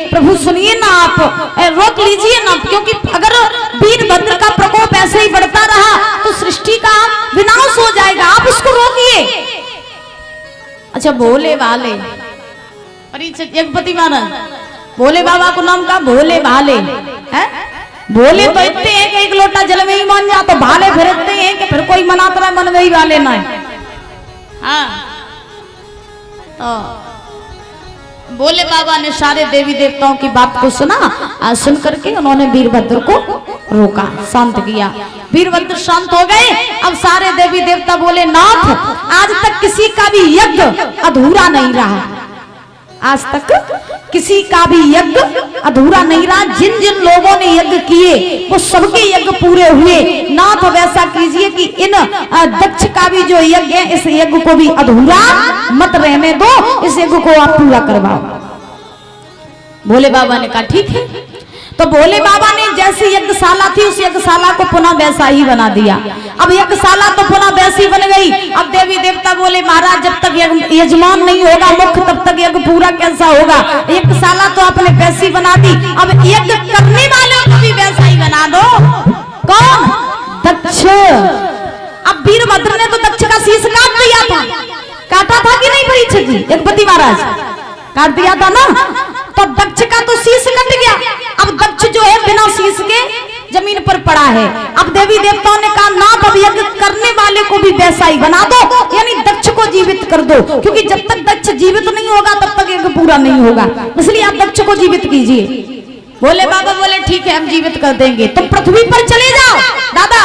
प्रभु सुनिए ना, आप रोक लीजिए ना, क्योंकि अगर वीरभद्र का प्रकोप ऐसे ही बढ़ता रहा तो सृष्टि का विनाश हो जाएगा, आप उसको रोकिए। अच्छा भोले वाले जगपति महाराज भोले बाबा को नाम का भोले भाले है। भोले तो इतने हैं कि एक लोटा जल में ही मान जा, तो भाले फिर इतने हैं कि फिर कोई मनाता रहा मन में ही वाले ना है। हाँ तो भोले बाबा ने सारे देवी देवताओं की बात को सुना, सुन करके उन्होंने वीरभद्र को रोका, शांत किया। वीरभद्र शांत हो गए। अब सारे देवी देवता बोले नाथ आज तक किसी का भी यज्ञ अधूरा नहीं रहा, आज तक किसी का भी यज्ञ अधूरा नहीं रहा, जिन जिन लोगों ने यज्ञ किए वो सबके यज्ञ पूरे हुए। नाथ वैसा कीजिए कि इन दक्ष का भी जो यज्ञ है इस यज्ञ को भी अधूरा मत रहने दो, इस यज्ञ को आप पूरा करवाओ। भोले बाबा ने कहा ठीक है। तो भोले बाबा ने जैसी यज्ञशाला थी उस यज्ञशाला को पुनः वैसा ही बना दिया। अब यज्ञशाला तो पुनः वैसी बन गई। अब देवी देवता बोले महाराज जब तक यजमान नहीं होगा मुख्य तब तक यज्ञ पूरा कैसा होगा, यज्ञशाला तो आपने वैसी बना दी, अब यज्ञ करने वालों को भी वैसा ही बना दो। कौन? दक्ष। अब वीरभद्र ने तो दक्ष का शीश काट दिया था, काटा था कि नहीं परीक्षित जी? जगपति महाराज काट दिया था ना, तो दक्ष का तो शीश कट गया। अब दक्ष जो है बिना शीश के जमीन पर पड़ा है। अब देवी देवताओं ने कहा ना, अब यज्ञ करने वाले को भी वैसा ही बना दो, यानी दक्ष को जीवित कर दो, क्योंकि जब तक दक्ष जीवित नहीं होगा तब तक यज्ञ पूरा नहीं होगा, इसलिए आप दक्ष को जीवित कीजिए। भोले बाबा बोले ठीक है हम जीवित कर देंगे, तुम पृथ्वी पर चले जाओ। दादा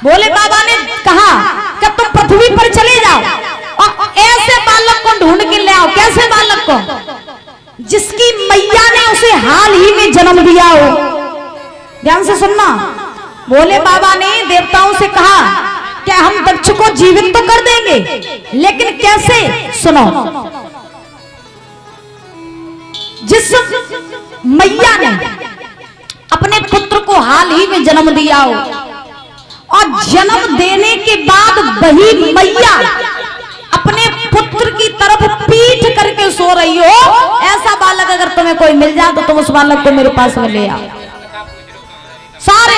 भोले बाबा ने कहा कि तुम पृथ्वी पर चले जाओ और ऐसे बालक को ढूंढ के ले आओ। कैसे बालक को? जिसकी मैया ने उसे हाल ही में जन्म दिया हो। ध्यान से सुनना, भोले बाबा ने देवताओं से कहा कि हम दक्ष को जीवित तो कर देंगे, लेकिन कैसे? सुनो, जिस मैया ने अपने पुत्र को हाल ही में जन्म दिया हो और जन्म देने के बाद वही मैया अपने पुत्र की तरफ पीठ करके सो रही हो, ऐसा बालक अगर तुम्हें कोई मिल जाए तो तुम उस बालक को मेरे पास में ले आओ। सारे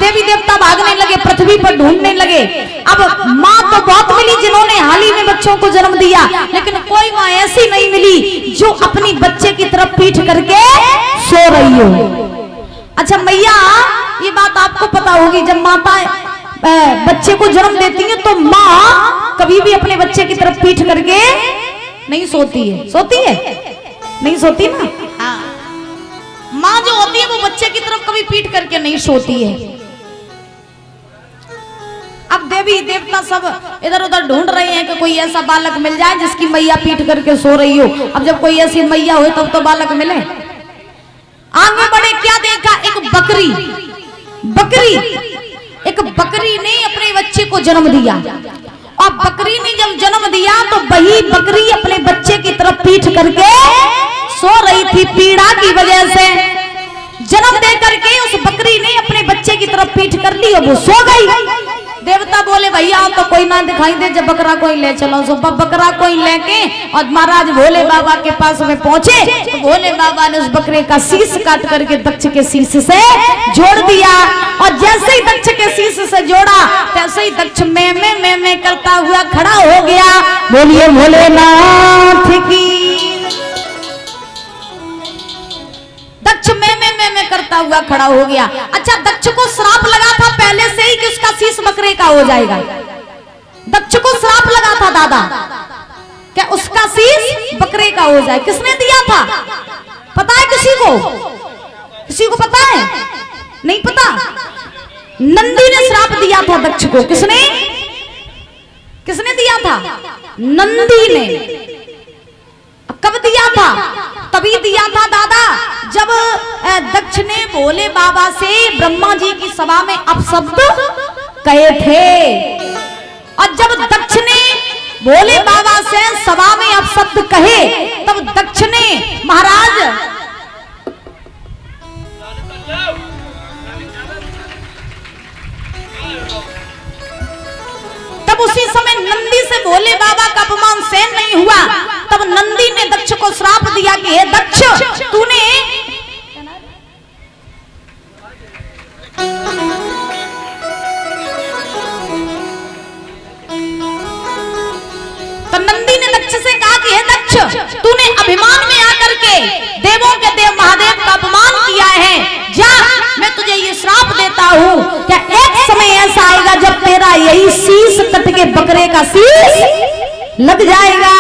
देवी देवता भागने लगे, पृथ्वी पर ढूंढने लगे। अब माँ तो बहुत मिली जिन्होंने हाल ही में बच्चों को जन्म दिया, लेकिन कोई माँ ऐसी नहीं मिली जो अपनी बच्चे की तरफ पीठ करके सो रही हो। अच्छा मैया, ये बात आपको पता होगी, जब माता बच्चे को जन्म देती है तो माँ कभी भी अपने बच्चे की तरफ पीठ करके नहीं सोती है। सोती है? नहीं सोती ना। हाँ, माँ जो होती है वो बच्चे की तरफ कभी पीठ करके नहीं सोती है। अब देवी देवता सब इधर उधर ढूंढ रहे हैं कि कोई ऐसा बालक मिल जाए जिसकी मैया पीठ करके सो रही हो। अब जब कोई ऐसी मैया हो तब तो बालक मिले। आगे बढ़े, क्या देखा? एक बकरी ने अपने बच्चे को जन्म दिया, और बकरी ने जब जन्म दिया तो वही बकरी अपने बच्चे की तरफ पीठ करके सो रही थी। पीड़ा की वजह से जन्म दे करके उस बकरी ने अपने बच्चे की तरफ पीठ कर ली और वो सो गई। देवता बोले भैया तो कोई ना दिखाई दे, जब बकरा कोई ले चलो। सो बकरा कोई लेके और महाराज भोले बाबा के पास में पहुंचे तो भोले बाबा ने उस बकरे का शीश काट करके दक्ष के शीश से जोड़ दिया, और जैसे ही दक्ष के शीश से जोड़ा तैसे ही दक्ष में करता हुआ खड़ा हो गया। बोलिए भोलेनाथ की। दक्ष में करता हुआ खड़ा हो गया। अच्छा, दक्ष को श्राप लगा था पहले से ही कि उसका शीश बकरे का हो जाएगा। दक्ष को श्राप लगा था दादा, क्या उसका शीश बकरे का हो जाए। किसने दिया था? पता है किसी को? किसी को पता है? नहीं पता। नंदी ने श्राप दिया था दक्ष को। किसने दिया था? नंदी ने। कब दिया था? तभी दिया था दादा जब दक्ष ने भोले बाबा से ब्रह्मा जी की सभा में अपशब्द कहे थे, और जब दक्ष ने भोले बाबा से सभा में अपशब्द कहे तब दक्ष ने महाराज तब उसी समय नंदी से भोले बाबा का अपमान सहन नहीं हुआ। तब नंदी ने दक्ष को श्राप दिया कि हे दक्ष, तू के देव महादेव का अपमान किया है, जा मैं तुझे ये श्राप देता हूँ, क्या एक समय ऐसा आएगा जब तेरा यही शीश कट के बकरे का शीश लग जाएगा।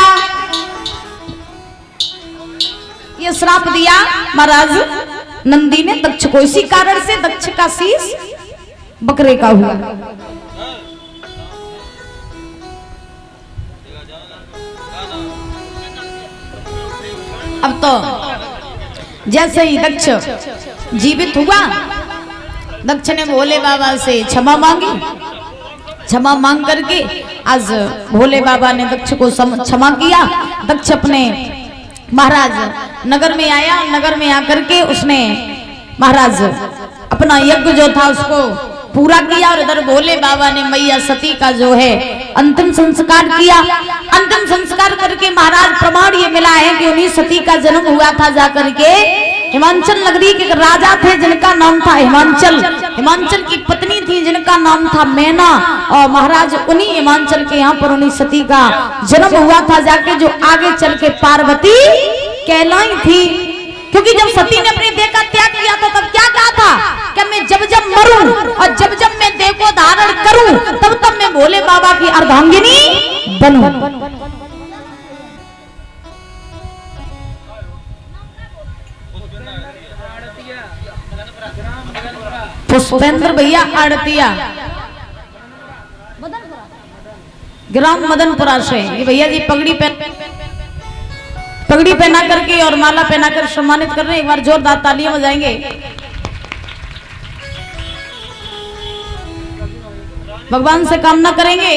ये श्राप दिया महाराज नंदी ने दक्ष को, इसी कारण से दक्ष का शीश बकरे का हुआ। अब तो जैसे ही दक्ष जीवित हुआ, दक्ष ने भोले बाबा से क्षमा मांगी। क्षमा मांग करके आज भोले बाबा ने दक्ष को क्षमा किया। दक्ष अपने महाराज नगर में आया। नगर में आकर के उसने महाराज अपना यज्ञ जो था उसको पूरा किया और इधर भोले बाबा ने मैया सती का जो है अंतिम संस्कार किया। अंतिम संस्कार करके महाराज प्रमाण ये मिला है कि उन्हीं सती का जन्म हुआ था जाकर के हिमांचल नगरी के राजा थे जिनका नाम था हिमांचल। हिमांचल की पत्नी थी जिनका नाम था मैना, और महाराज उन्हीं हिमांचल के यहाँ पर उन्हीं सती का जन्म हुआ था जाके, जो आगे चल के पार्वती कहलाई थी। क्योंकि जब सती ने अपने देह का त्याग किया था तब क्या कहा था कि मैं जब जब मरूं और जब जब मैं देह को धारण करूं तब तब मैं भोले बाबा की अर्धांगिनी बनूं। पुष्पेंद्र भैया आड़तिया ग्राम मदनपुरा से ये भैया जी पगड़ी पहना करके और माला पहना कर सम्मानित कर रहे हैं। एक बार जोरदार तालियां बजाएंगे। भगवान से कामना करेंगे